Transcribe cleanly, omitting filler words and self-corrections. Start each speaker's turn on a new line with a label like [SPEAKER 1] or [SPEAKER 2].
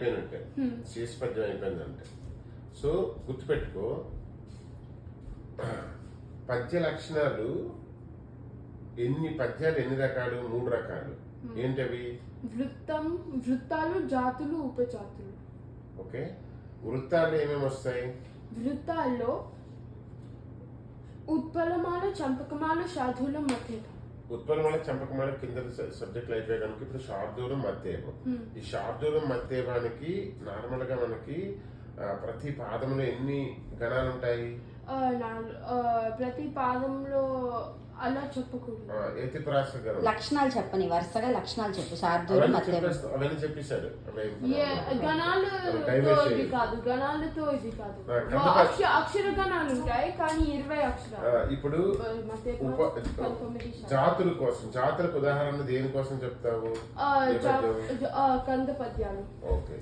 [SPEAKER 1] అయిపోయినట్టే, శీర్షపద్యం అయిపోయిందంటే. సో గుర్తుపెట్టుకో, పద్య లక్షణాలు పద్యాలు ఎన్ని రకాలు? 3 రకాలు. ఏంటవి?
[SPEAKER 2] వృత్తాలు, జాతులు, ఉపజాతులు.
[SPEAKER 1] ఓకే, వృత్తాలు ఏమేమి వస్తాయి?
[SPEAKER 2] వృత్తాల్లో ఉత్పలమాల, చంపకమాల, శార్దూలం, మధ్యమం.
[SPEAKER 1] ఉత్పలమాల, చంపకమాల కింద సబ్జెక్టులు అయిపోయాయి కనుక ఇప్పుడు శార్దూలం, మధ్యమం. ఈ శార్దూలం, మధ్యమానికి నార్మల్ గా మనకి ప్రతి పాదంలో ఎన్ని గణాలు ఉంటాయి?
[SPEAKER 2] ప్రతి పాదంలో అలా చెప్పకూడదు.
[SPEAKER 3] లక్షణాలు చెప్పని, వరుసగా లక్షణాలు చెప్పు. శార్దూలం, మధ్యమం
[SPEAKER 1] అవన్నీ చెప్పేశారు.
[SPEAKER 2] గణాలతో ఇది కాదు. అక్షర గణాలు ఉంటాయి కానీ 20 అక్షరాలు.
[SPEAKER 1] ఇప్పుడు జాతుల కోసం, జాతులకు ఉదాహరణ దేనికోసం చెప్తావు?
[SPEAKER 2] కంద పద్యాలు.
[SPEAKER 1] ఓకే.